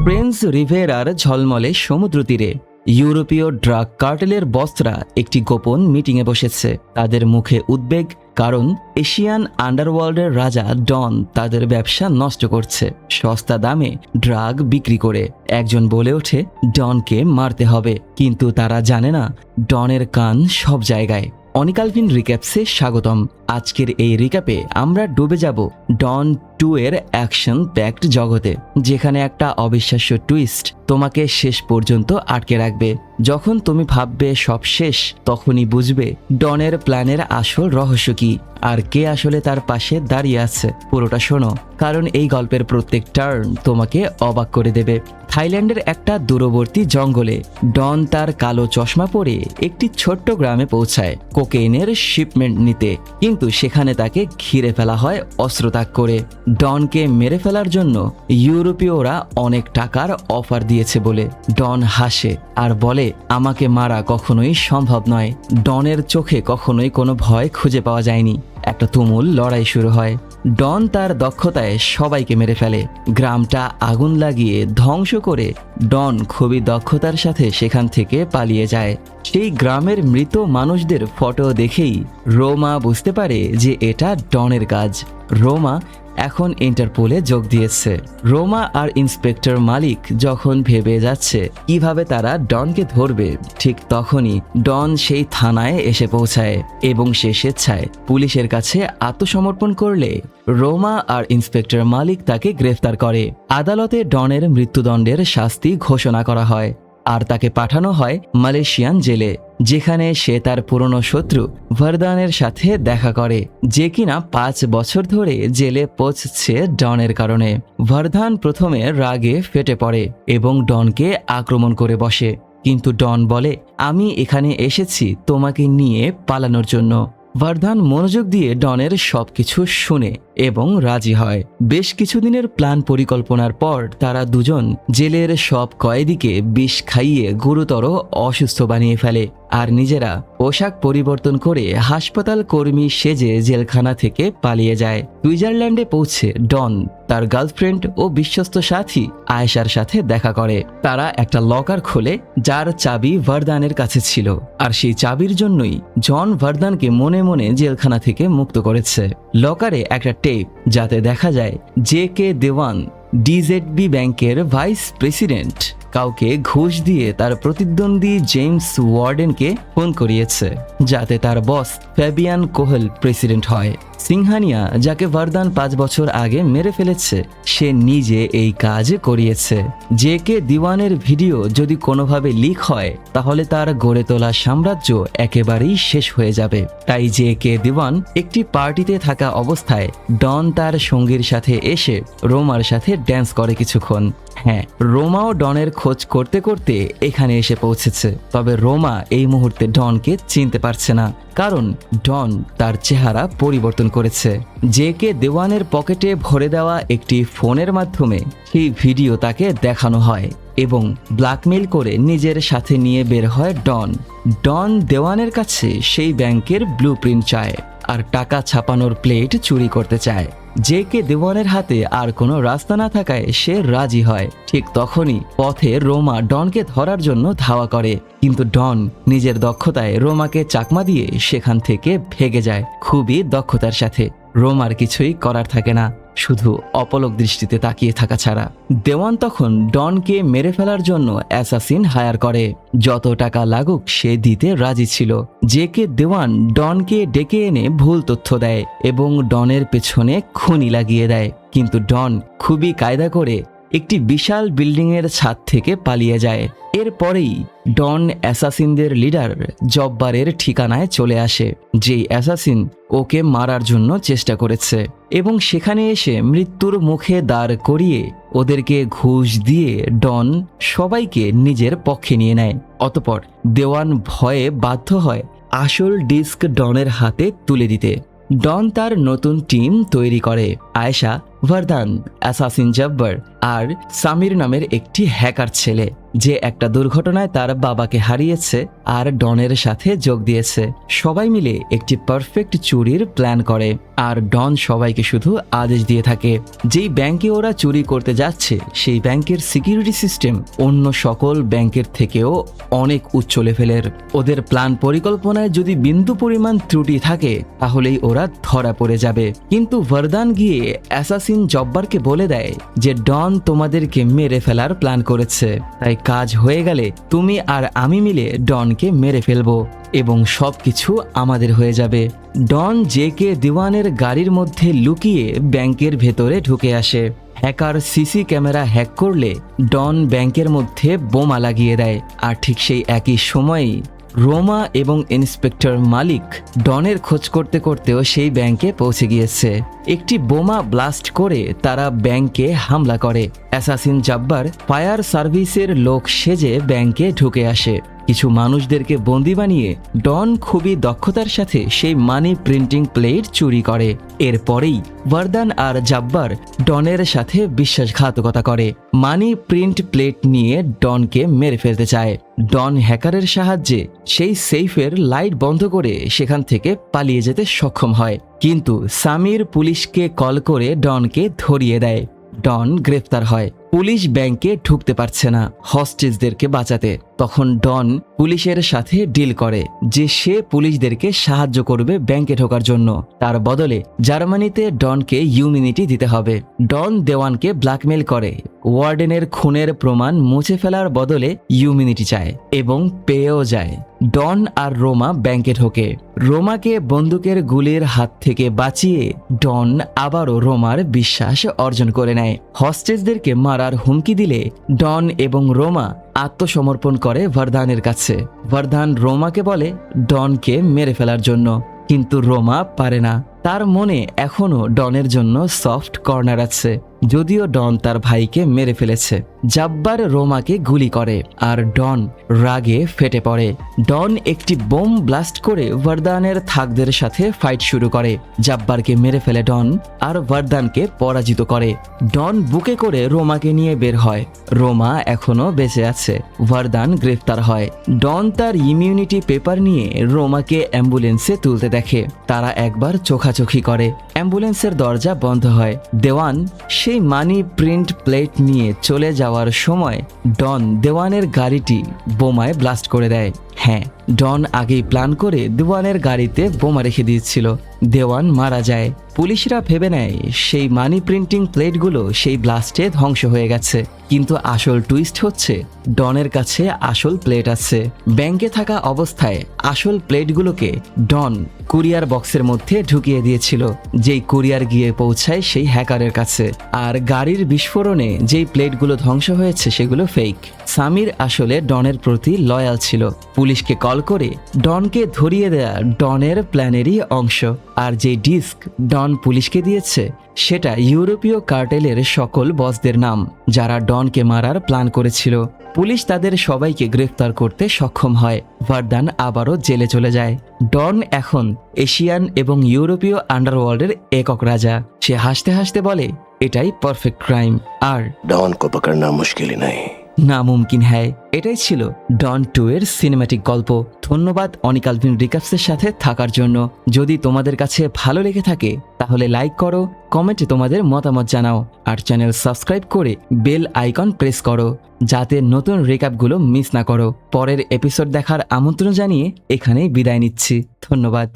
Prince রিভেরার ঝলমলে সমুদ্র তীরে ইউরোপীয় ড্রাগ কার্টেলের বসরা একটি গোপন মিটিংয়ে বসেছে। তাদের মুখে উদ্বেগ, কারণ এশিয়ান আন্ডারওয়ার্ল্ডের রাজা ডন তাদের ব্যবসা নষ্ট করছে সস্তা দামে ড্রাগ বিক্রি করে। একজন বলে ওঠে, ডনকে মারতে হবে, কিন্তু তারা জানে না ডনের কান সব জায়গায়। অনিকালভিন রিক্যাপসে স্বাগতম। আজকের এই রিক্যাপে আমরা ডুবে যাব ডন 2 এর অ্যাকশন প্যাকড জগতে, যেখানে একটা অবিশ্বাস্য টুইস্ট তোমাকে শেষ পর্যন্ত আটকে রাখবে। যখন তুমি ভাববে সব শেষ, তখনই বুঝবে ডনের প্ল্যানের আসল রহস্য কি আর কে আসলে তার পাশে দাঁড়িয়ে আছে। পুরোটা শোনো, কারণ এই গল্পের প্রত্যেক টার্ন তোমাকে অবাক করে দেবে। থাইল্যান্ডের একটা দূরবর্তী জঙ্গলে ডন তার কালো চশমা পরে একটি ছোট্ট গ্রামে পৌঁছায় কোকেইনের শিপমেন্ট নিতে, কিন্তু সেখানে তাকে ঘিরে ফেলা হয় অস্ত্রত্যাগ করে। ডনকে মেরে ফেলার জন্য ইউরোপীয়রা অনেক টাকার অফার দিয়েছে বলে ডন হাসে আর বলে, আমাকে মারা কখনোই সম্ভব নয়। ডনের চোখে কখনোই কোনো ভয় খুঁজে পাওয়া যায়নি। একটা তুমুল লড়াই শুরু হয়। ডন তার দক্ষতায় সবাইকে মেরে ফেলে, গ্রামটা আগুন লাগিয়ে ধ্বংস করে ডন খুবই দক্ষতার সাথে সেখান থেকে পালিয়ে যায়। সেই গ্রামের মৃত মানুষদের ফটো দেখেই রোমা বুঝতে পারে যে এটা ডনের কাজ। রোমা এখন ইন্টারপোলে যোগ দিয়েছে। রোমা আর ইন্সপেক্টর মালিক যখন ভেবে যাচ্ছে কিভাবে তারা ডনকে ধরবে, ঠিক তখনই ডন সেই থানায় এসে পৌঁছায় এবং সে স্বেচ্ছায় পুলিশের কাছে আত্মসমর্পণ করলে রোমা আর ইন্সপেক্টর মালিক তাকে গ্রেফতার করে। আদালতে ডনের মৃত্যুদণ্ডের শাস্তি ঘোষণা করা হয় আর তাকে পাঠানো হয় মালয়েশিয়ান জেলে, যেখানে সে তার পুরনো শত্রু ভারদানের সাথে দেখা করে, যে কিনা 5 বছর ধরে জেলে পচছে ডনের কারণে। ভারদান প্রথমে রাগে ফেটে পড়ে এবং ডনকে আক্রমণ করে বসে, কিন্তু ডন বলে, আমি এখানে এসেছি তোমাকে নিয়ে পালানোর জন্য। ভারদান মনোযোগ দিয়ে ডনের সবকিছু শুনে এবং রাজি হয়। বেশ কিছুদিনের প্ল্যান পরিকল্পনার পর তারা দুজন জেলের সব কয়েদিকে বিষ খাইয়ে গুরুতর অসুস্থ বানিয়ে ফেলে আর নিজেরা পোশাক পরিবর্তন করে হাসপাতাল কর্মী সেজে জেলখানা থেকে পালিয়ে যায়। সুইজারল্যান্ডে পৌঁছে ডন তার গার্লফ্রেন্ড ও বিশ্বস্ত সাথী আয়েশার সাথে দেখা করে। তারা একটা লকার খোলে যার চাবি ভারদানের কাছে ছিল, আর সেই চাবির জন্যই জন ভারদানকে মনে মনে জেলখানা থেকে মুক্ত করেছে। লকারে একটা টেপ যাতে দেখা যায় জে.কে. দেওয়ান ডিজেডবি ব্যাংকের ভাইস প্রেসিডেন্ট কাউকে ঘুষ দিয়ে তার প্রতিদ্বন্দ্বী জেমস ওয়ার্ডেনকে ফোন করিয়েছে যাতে তার বস ফ্যাবিয়ান কোহেল প্রেসিডেন্ট হয়। সিংহানিয়া, যাকে ভারদান 5 বছর আগে মেরে ফেলেছে, সে নিজে এই কাজ করিয়েছে। জে.কে. দিওয়ানের ভিডিও যদি কোনোভাবে লিক হয়, তাহলে তার গড়ে তোলা সাম্রাজ্য একেবারেই শেষ হয়ে যাবে। তাই জে.কে. দিওয়ান একটি পার্টিতে থাকা অবস্থায় ডন তার সঙ্গীর সাথে এসে রোমার সাথে ড্যান্স করে কিছুক্ষণ। হ্যাঁ, রোমাও ডনের খোঁজ করতে করতে এখানে এসে পৌঁছেছে, তবে রোমা এই মুহূর্তে ডনকে চিনতে পারছে না, কারণ ডন তার চেহারা পরিবর্তন করেছে। জে.কে. দেওয়ানের পকেটে ভরে দেওয়া একটি ফোনের মাধ্যমে সেই ভিডিও তাকে দেখানো হয় এবং ব্ল্যাকমেইল করে নিজের সাথে নিয়ে বের হয় ডন। ডন দেওয়ানের কাছে সেই ব্যাংকের ব্লুপ্রিন্ট চায় আর টাকা ছাপানোর প্লেট চুরি করতে চায়। জে.কে. দেওয়ানের হাতে আর কোনো রাস্তা না থাকায় সে রাজি হয়। ঠিক তখনই পথে রোমা ডনকে ধরার জন্য ধাওয়া করে, কিন্তু ডন নিজের দক্ষতায় রোমাকে চাকমা দিয়ে সেখান থেকে ভেগে যায় খুবই দক্ষতার সাথে। রোমার কিছুই করার থাকে না, শুধু অপলক দৃষ্টিতে তাকিয়ে থাকা ছাড়া। দেওয়ান তখন ডনকে মেরে ফেলার জন্য অ্যাসাসিন হায়ার করে। যত টাকা লাগুক সে দিতে রাজি ছিল। জে.কে. দেওয়ান ডনকে ডেকে এনে ভুল তথ্য দেয় এবং ডনের পেছনে খুনি লাগিয়ে দেয়, কিন্তু ডন খুবই কায়দা করে একটি বিশাল বিল্ডিংয়ের ছাদ থেকে পালিয়ে যায়। এরপরেই ডন অ্যাসাসিনদের লিডার জব্বারের ঠিকানায় চলে আসে, যেই অ্যাসাসিন ওকে মারার জন্য চেষ্টা করেছে, এবং সেখানে এসে মৃত্যুর মুখে দাঁড় করিয়ে ওদেরকে ঘুষ দিয়ে ডন সবাইকে নিজের পক্ষে নিয়ে নেয়। অতঃপর দেওয়ান ভয়ে বাধ্য হয় আসল ডিস্ক ডনের হাতে তুলে দিতে। ডন তার নতুন টিম তৈরি করে, আয়েশা, ভারদান, অ্যাসাসিন জব্বার আর সামির নামের একটি হ্যাকার ছেলে, যে একটা দুর্ঘটনায় তার বাবাকে হারিয়েছে আর ডনের সাথে যোগ দিয়েছে। সবাই মিলে একটি পারফেক্ট চুরির প্ল্যান করে আর ডন সবাইকে শুধু আদেশ দিয়ে থাকে। যেই ব্যাংকে ওরা চুরি করতে যাচ্ছে সেই ব্যাংকের সিকিউরিটি সিস্টেম অন্য সকল ব্যাংকের থেকেও অনেক উচ্চ লেভেলের। ওদের প্ল্যান পরিকল্পনায় যদি বিন্দু পরিমাণ ত্রুটি থাকে তাহলেই ওরা ধরা পড়ে যাবে। কিন্তু ভারদান গিয়ে অ্যাসাসিন জব্বারকে বলে দেয় যে ডন তোমাদেরকে মেরে ফেলার প্ল্যান করেছে, তাই কাজ হয়ে গেলে তুমি আর আমি মিলে ডনকে মেরে ফেলবো এবং সবকিছু আমাদের হয়ে যাবে। ডন জেকে দিওয়ানের গাড়ির মধ্যে লুকিয়ে ব্যাংকের ভেতরে ঢুকে আসে। হ্যাকার সিসি ক্যামেরা হ্যাক করলে ডন ব্যাংকের মধ্যে বোমা লাগিয়ে দেয়। আর ঠিক সেই একই সময়েই রোমা এবং ইন্সপেক্টর মালিক ডনের খোঁজ করতে করতেও সেই ব্যাংকে পৌঁছে গিয়েছে। একটি বোমা ব্লাস্ট করে তারা ব্যাংকে হামলা করে। অ্যাসাসিন জব্বার ফায়ার সার্ভিসের লোক সেজে ব্যাংকে ঢুকে আসে। কিছু মানুষদেরকে বন্দি বানিয়ে ডন খুবই দক্ষতার সাথে সেই মানি প্রিন্টিং প্লেট চুরি করে। এরপরেই ভারদান আর জব্বার ডনের সাথে বিশ্বাসঘাতকতা করে। মানি প্রিন্ট প্লেট নিয়ে ডনকে মেরে ফেলতে চায়। ডন হ্যাকারের সাহায্যে সেই সেফের লাইট বন্ধ করে সেখান থেকে পালিয়ে যেতে সক্ষম হয়, কিন্তু সামির পুলিশকে কল করে ডনকে ধরিয়ে দেয়। ডন গ্রেফতার হয়। পুলিশ ব্যাংকে ঢুকতে পারছে না হস্টেজদেরকে বাঁচাতে। তখন ডন পুলিশের সাথে ডিল করে যে সে পুলিশদেরকে সাহায্য করবে ব্যাংকে ঢোকার জন্য। তার বদলে জার্মানিতে ডনকে ইমিউনিটি দিতে হবে। ডন দেওয়ানকে ব্ল্যাকমেল করে ওয়ার্ডেনের খুনের প্রমাণ মুছে ফেলার বদলে ইমিউনিটি চায় এবং পেয়েও যায়। ডন আর রোমা ব্যাংকে ঢোকে। রোমাকে বন্দুকের গুলির হাত থেকে বাঁচিয়ে ডন আবারও রোমার বিশ্বাস অর্জন করে নেয়। হস্টেজদেরকে মারার হুমকি দিলে ডন এবং রোমা আত্মসমর্পণ করে ভারদানের কাছে। ভারদান রোমাকে বলে ডনকে মেরে ফেলার জন্য, কিন্তু রোমা পারে না। তার মনে এখনো ডনের জন্য সফট কর্নার আছে, যদিও ডন তার ভাইকে মেরে ফেলেছে। জব্বার রোমাকে গুলি করে আর ডন রাগে ফেটে পড়ে। ডন একটি বোম ব্লাস্ট করে ভারদানের থাকদের সাথে ফাইট শুরু করে। জব্বারকে মেরে ফেলে ডন আর ভারদানকে পরাজিত করে। ডন বুকে করে রোমাকে নিয়ে বের হয়। রোমা এখনো বেঁচে আছে। ভারদান গ্রেফতার হয়। ডন তার ইমিউনিটি পেপার নিয়ে রোমাকে অ্যাম্বুলেন্সে তুলতে দেখে। তারা একবার চোখাচোখি করে। অ্যাম্বুলেন্সের দরজা বন্ধ হয়। দেওয়ান সেই মানি প্রিন্ট প্লেট নিয়ে চলে যাওয়ার সময় ডন দেওয়ানের গাড়িটি বোমায় ব্লাস্ট করে দেয়। হ্যাঁ, ডন আগেই প্ল্যান করে দেওয়ানের গাড়িতে বোমা রেখে দিয়েছিল। দেওয়ান মারা যায়। পুলিশরা ভেবে নেয় সেই মানি প্রিন্টিং প্লেটগুলো সেই ব্লাস্টে ধ্বংস হয়ে গেছে, কিন্তু আসল টুইস্ট হচ্ছে ডনের কাছে আসল প্লেট আছে। ব্যাংকে থাকা অবস্থায় আসল প্লেটগুলোকে ডন কুরিয়ার বক্সের মধ্যে ঢুকিয়ে দিয়েছিল, যেই কুরিয়ার গিয়ে পৌঁছায় সেই হ্যাকারের কাছে। আর গাড়ির বিস্ফোরণে যেই প্লেটগুলো ধ্বংস হয়েছে সেগুলো ফেক। সামির আসলে ডনের প্রতি লয়াল ছিল। পুলিশকে কল করে ডনকে ধরিয়ে দেয়া ডনের প্ল্যানেরই অংশ। আর যে ডিস্ক ডন পুলিশকে দিয়েছে সেটা ইউরোপীয় কার্টেলের সকল বসদের নাম, যারা ডনকে মারার প্ল্যান করেছিল। পুলিশ তাদের সবাইকে গ্রেফতার করতে সক্ষম হয়। ভারদান আবারও জেলে চলে যায়। ডন এখন এশিয়ান এবং ইউরোপীয় আন্ডারওয়ার্ল্ডের একক রাজা। সে হাসতে হাসতে বলে, এটাই পারফেক্ট ক্রাইম আর डॉन को पकड़ना मुश्किल ही नहीं। নামুমকিন হ্যায়। এটাই ছিল ডন 2 এর সিনেম্যাটিক গল্প। ধন্যবাদ অনিকালভিন রিক্যাপসের সাথে থাকার জন্য। যদি তোমাদের কাছে ভালো লেগে থাকে তাহলে লাইক করো, কমেন্টে তোমাদের মতামত জানাও আর চ্যানেল সাবস্ক্রাইব করে বেল আইকন প্রেস করো যাতে নতুন রিক্যাপগুলো মিস না করো। পরের এপিসোড দেখার আমন্ত্রণ জানিয়ে এখানেই বিদায় নিচ্ছি। ধন্যবাদ।